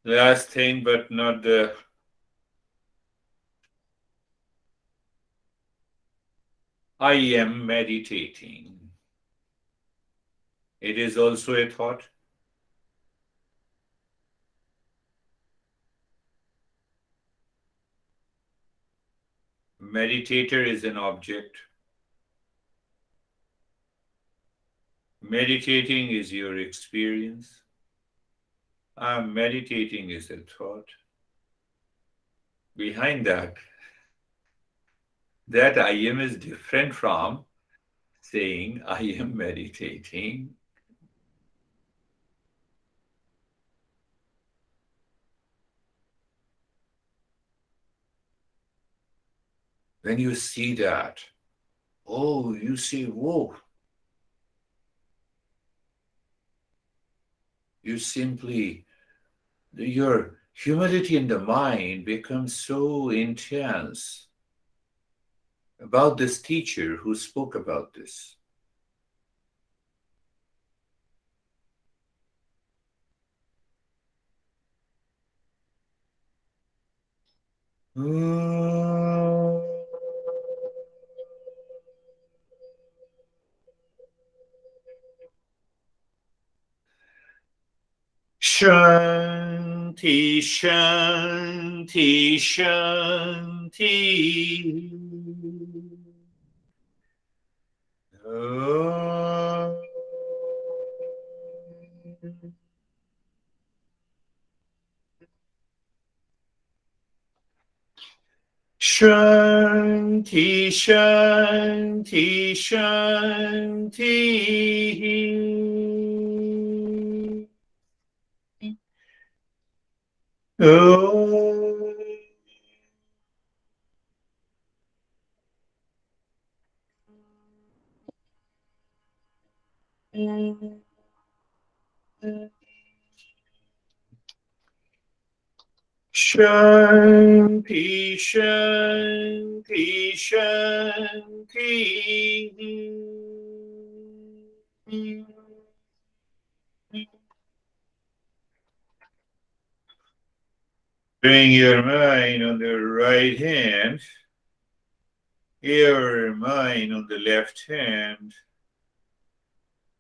Last thing, but not the. I am meditating. It is also a thought. Meditator is an object. Meditating is your experience. I'm meditating is a thought. Behind that I am is different from saying I am meditating. When you see that, oh, you see, whoa, you simply, your humility in the mind becomes so intense about this teacher who spoke about this. Shanti, Shanti, Shanti. Om. Shanti, Shanti, Shanti. Om. Shanti, Shanti, Shanti. Bring your mind on the right hand, your mind on the left hand.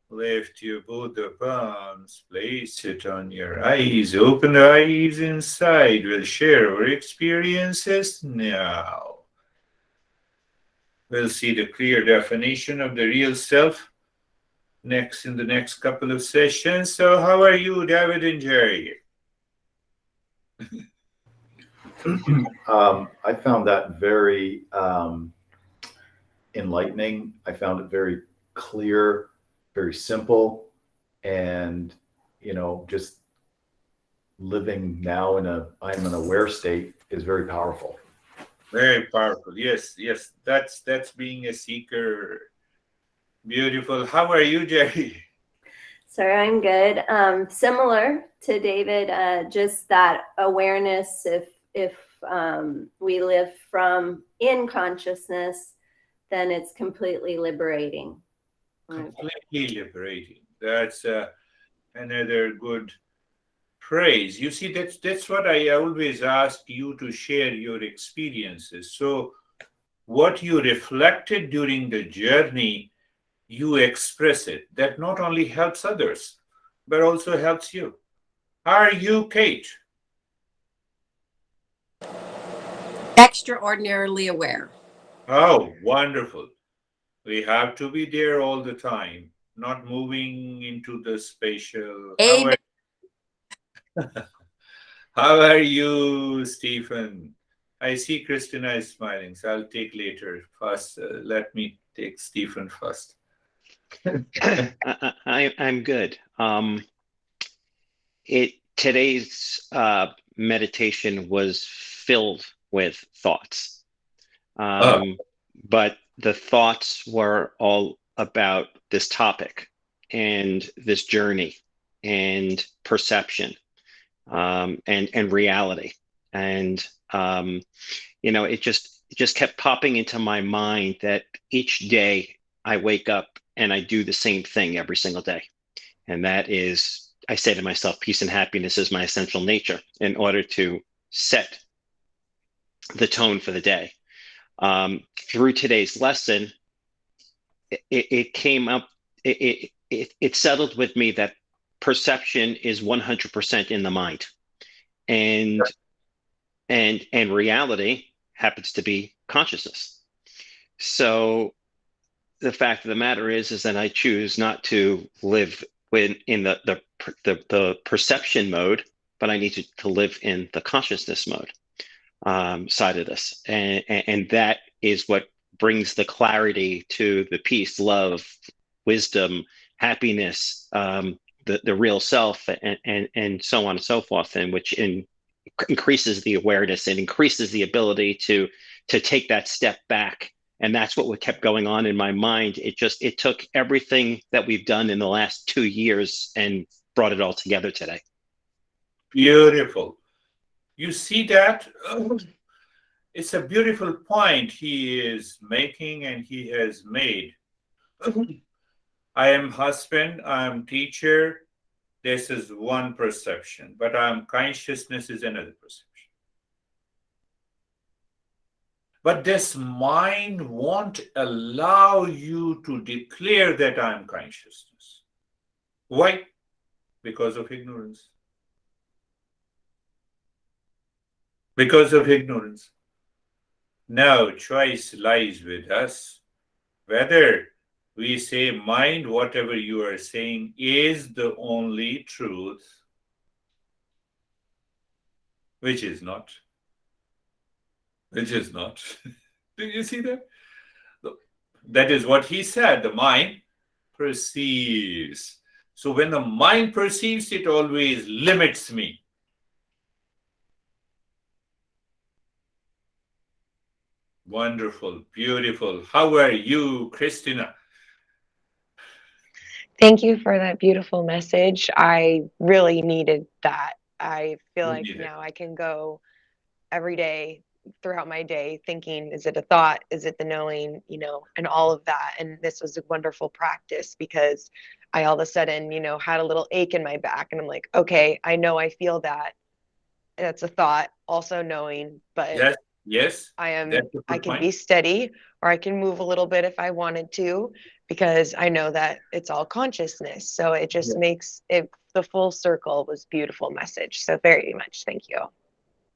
Lift your both the palms, place it on your eyes, open the eyes inside. We'll share our experiences now. We'll see the clear definition of the real self next in the next couple of sessions. So, how are you, David and Jerry? I found that very enlightening. I found it very clear, very simple, and just living now in a I'm an aware state is very powerful. Very powerful. Yes, yes. That's being a seeker. Beautiful. How are you, Jerry? Sir, I'm good. Similar to David, just that awareness. If we live from in consciousness, then it's completely liberating. Completely liberating. That's another good praise. You see, that's what I always ask you to share your experiences. So, what you reflected during the journey, you express it. That not only helps others, but also helps you. Are you, Kate? Extraordinarily aware. Oh, wonderful. We have to be there all the time, not moving into the spatial. Amen. How are you, Stephen? I see Christina is smiling, so I'll take later. First, let me take Stephen first. I'm good. Today's meditation was filled with thoughts, but the thoughts were all about this topic and this journey and perception, and reality, and it just kept popping into my mind that each day I wake up and I do the same thing every single day, and that is I say to myself, peace and happiness is my essential nature in order to set the tone for the day. Through today's lesson, it came up, it settled with me that perception is 100% in the mind, and reality happens to be consciousness. So the fact of the matter is that I choose not to live in the perception mode, but I need to live in the consciousness mode side of this, and that is what brings the clarity to the peace, love, wisdom, happiness, the real self, and so on and so forth, and which increases the awareness and increases the ability to take that step back. And that's what kept going on in my mind. It took everything that we've done in the last 2 years and brought it all together today. Beautiful. You see that? It's a beautiful point he is making and he has made. I am husband, I am teacher. This is one perception, but I am consciousness is another perception. But this mind won't allow you to declare that I am consciousness. Why? Because of ignorance. Because of ignorance. Now, choice lies with us. Whether we say, mind, whatever you are saying is the only truth, which is not. Which is not. Did you see that? That is what he said. The mind perceives. So when the mind perceives, it always limits me. Wonderful, beautiful. How are you, Christina? Thank you for that beautiful message. I really needed that. I feel like now I can go every day throughout my day thinking, is it a thought? Is it the knowing, and all of that. And this was a wonderful practice because I all of a sudden, had a little ache in my back and I'm like, okay, I know I feel that. That's a thought, also knowing, but yes, I can be steady or I can move a little bit if I wanted to, because I know that it's all consciousness. So it just makes it, the full circle was beautiful message. So very much thank you.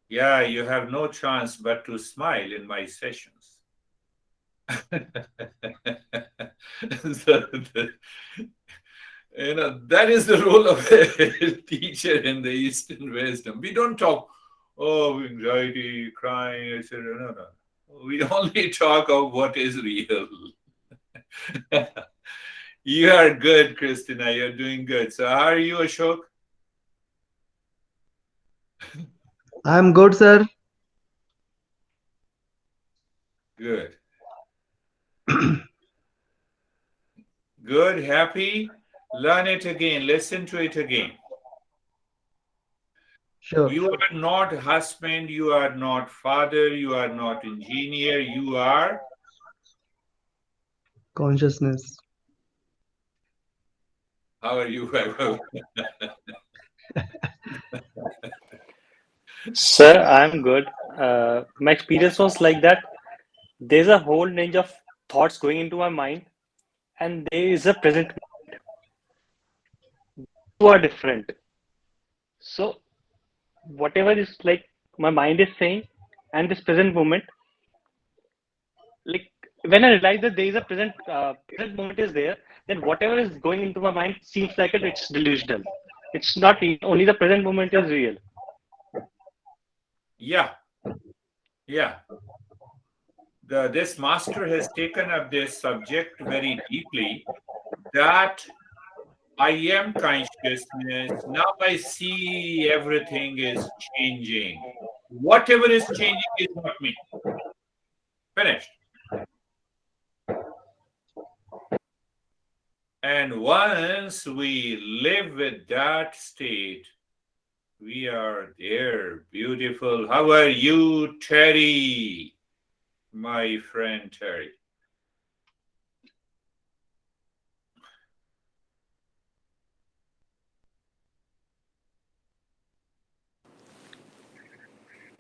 Yeah, you have no chance but to smile in my sessions. That is the role of a teacher in the Eastern wisdom. We don't talk, anxiety, crying, etc. No. We only talk of what is real. You are good, Christina. You're doing good. So how are you, Ashok? I'm good, sir. Good. Good, happy. Learn it again. Listen to it again. Sure. You are not husband. You are not father. You are not engineer. You are Consciousness. How are you, Vaibhav? Sir, I'm good. My experience was like that. There's a whole range of thoughts going into my mind, and there is a present moment. Two are different. So, whatever is like my mind is saying, and this present moment, like when I realize that there is a present moment is there, then whatever is going into my mind seems like it's delusional. It's not only the present moment is real. Yeah. This master has taken up this subject very deeply, that I am consciousness. Now I see everything is changing. Whatever is changing is not me. Finished. And once we live with that state, we are there. Beautiful. How are you, Terry? My friend Terry.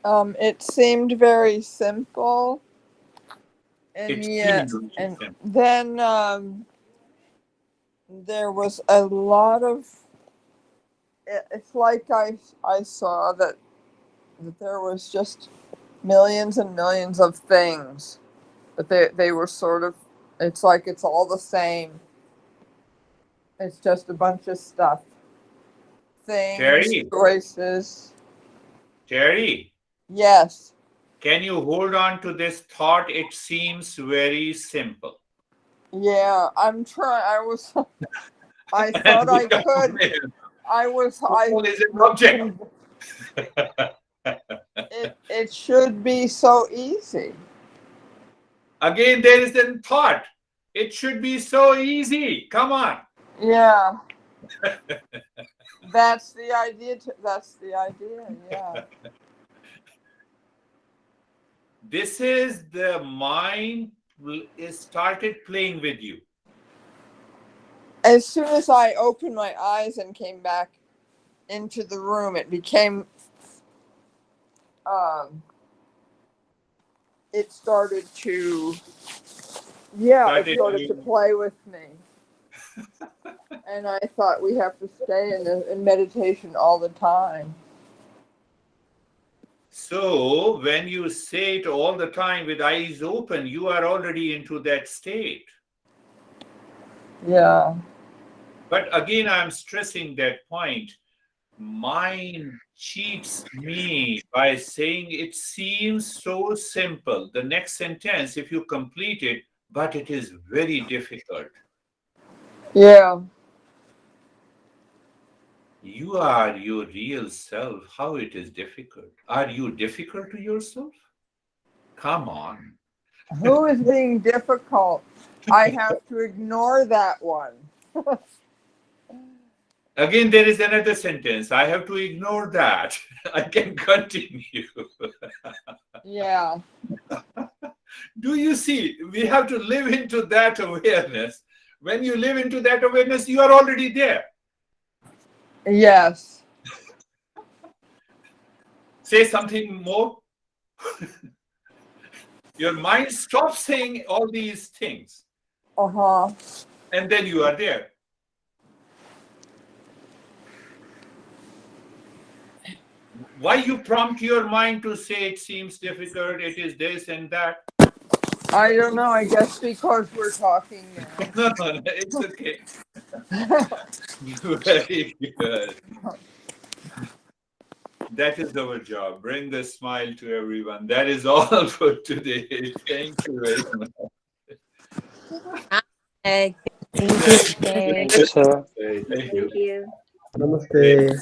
It seemed very simple, and It yet, seemed really and simple. then there was a lot of. It's like I saw that there was just millions and millions of things, but they were sort of. It's like it's all the same. It's just a bunch of stuff, things, Terry, choices. Terry, Yes. can you hold on to this thought? It seems very simple. Yeah, I'm trying. I And thought I become could. aware. I Soul is an object. it should be so easy. Again, there is a thought. It should be so easy. Come on. Yeah. That's the idea. That's the idea. Yeah. This is the mind is started playing with you. As soon as I opened my eyes and came back into the room, it became. It started to. Yeah, it started to play with me. And I thought we have to stay in meditation all the time. So when you say it all the time with eyes open, you are already into that state. Yeah. But again, I'm stressing that point. Mind cheats me by saying it seems so simple. The next sentence, if you complete it, but it is very difficult. Yeah. You are your real self. How it is difficult? Are you difficult to yourself? Come on. Who is being difficult? I have to ignore that one. Again, there is another sentence. I have to ignore that. I can continue. Yeah. Do you see? We have to live into that awareness. When you live into that awareness, you are already there. Yes. Say something more. Your mind stops saying all these things. Uh-huh. And then you are there. Why you prompt your mind to say it seems difficult, it is this and that? I don't know. I guess because we're talking now. No, it's okay. Very good. That is our job. Bring the smile to everyone. That is all for today. Thank you very much. Thank you, Thank you, sir. Thank Thank you. you. Namaste.